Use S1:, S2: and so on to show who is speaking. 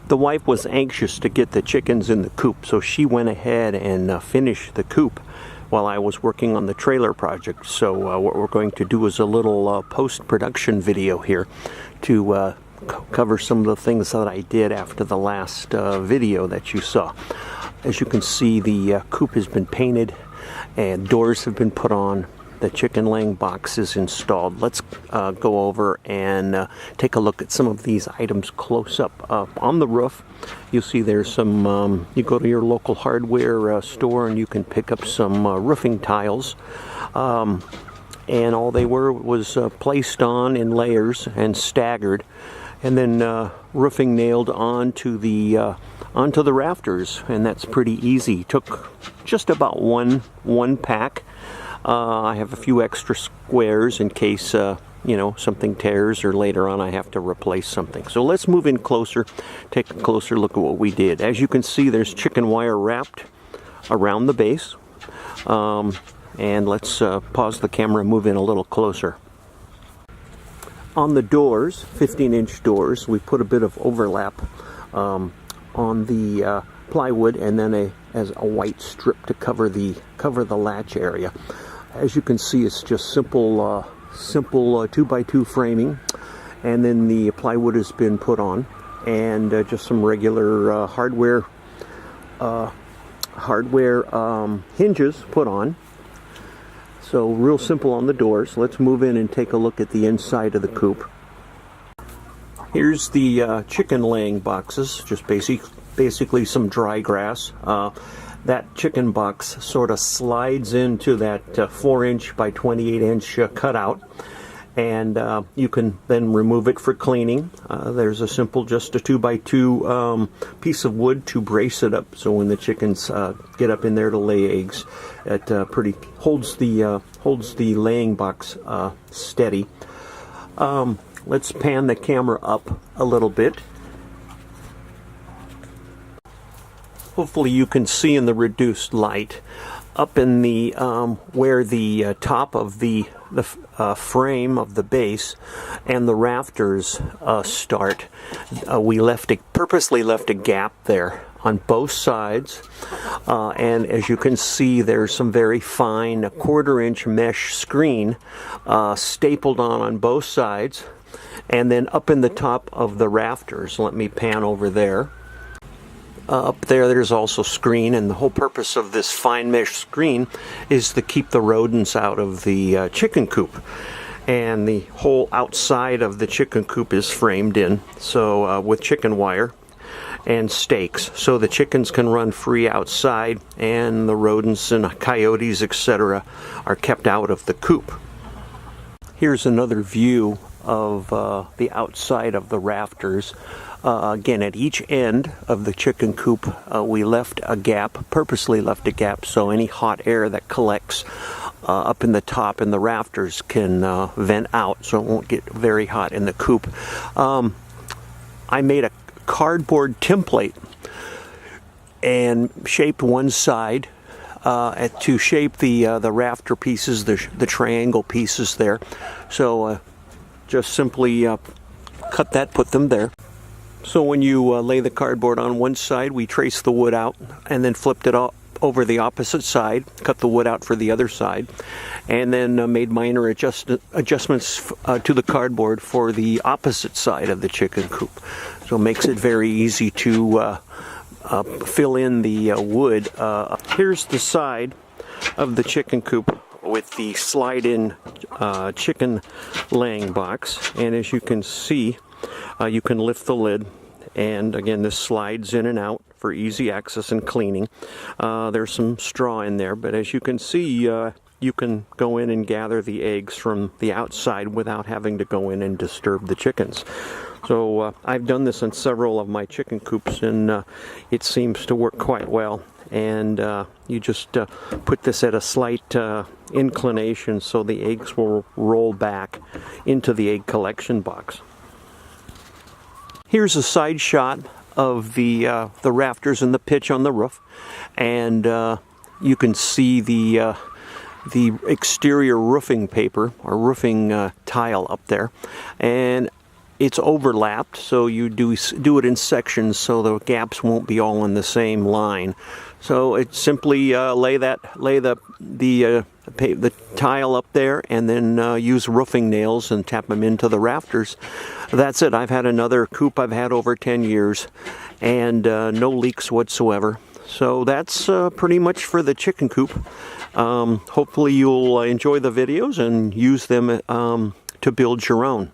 S1: The wife was anxious to get the chickens in the coop, so she went ahead and finished the coop while I was working on the trailer project. So what we're going to do is a little post-production video here to cover some of the things that I did after the last video that you saw. As you can see, the coop has been painted and doors have been put on. The chicken laying box is installed. Let's go over and take a look at some of these items close up. On the roof, you'll see there's some, you go to your local hardware store and you can pick up some roofing tiles. And all they were was placed on in layers and staggered, and then roofing nailed onto the rafters, and that's pretty easy. Took just about one pack. I have a few extra squares in case something tears or later on I have to replace something. So let's move in closer, take a closer look at what we did. As you can see, there's chicken wire wrapped around the base. And let's pause the camera and move in a little closer. On the doors, 15-inch doors, we put a bit of overlap on the plywood, and then as a white strip to cover the latch area. As you can see, it's just simple 2x2 framing, and then the plywood has been put on, and just some regular hardware hinges put on. So real simple on the doors. Let's move in and take a look at the inside of the coop. Here's the chicken laying boxes, just basically some dry grass. That chicken box sort of slides into that 4-inch by 28-inch cutout, and you can then remove it for cleaning. There's a simple, just a 2x2 piece of wood to brace it up, so when the chickens get up in there to lay eggs, it holds the laying box steady. Let's pan the camera up a little bit. Hopefully you can see in the reduced light up in the where the top of the frame of the base and the rafters start. We purposely left a gap there on both sides, and as you can see, there's some very fine 1/4-inch mesh screen stapled on both sides, and then up in the top of the rafters. Let me pan over there. Up there's also screen, and the whole purpose of this fine mesh screen is to keep the rodents out of the chicken coop. And the whole outside of the chicken coop is framed in, so with chicken wire and stakes, so the chickens can run free outside, and the rodents and coyotes, etc., are kept out of the coop. Here's another view of the outside of the rafters. Again, at each end of the chicken coop, we left a gap, purposely left a gap, so any hot air that collects up in the top in the rafters can vent out, so it won't get very hot in the coop. I made a cardboard template and shaped one side to shape the rafter pieces, the triangle pieces there. So just simply cut that, put them there. So when you lay the cardboard on one side, we traced the wood out and then flipped it over the opposite side, cut the wood out for the other side, and then made minor adjustments to the cardboard for the opposite side of the chicken coop. So it makes it very easy to fill in the wood. Here's the side of the chicken coop with the slide-in chicken laying box, and as you can see, you can lift the lid, and again, this slides in and out for easy access and cleaning. There's some straw in there, but as you can see, you can go in and gather the eggs from the outside without having to go in and disturb the chickens. So I've done this in several of my chicken coops, and it seems to work quite well. And you just put this at a slight inclination so the eggs will roll back into the egg collection box. Here's a side shot of the rafters and the pitch on the roof, and you can see the exterior roofing paper or roofing tile up there. And it's overlapped, so you do it in sections so the gaps won't be all in the same line. So it's simply lay the tile up there, and then use roofing nails and tap them into the rafters. That's it. I've had another coop I've had over 10 years, and no leaks whatsoever. So that's pretty much for the chicken coop. Hopefully you'll enjoy the videos and use them to build your own.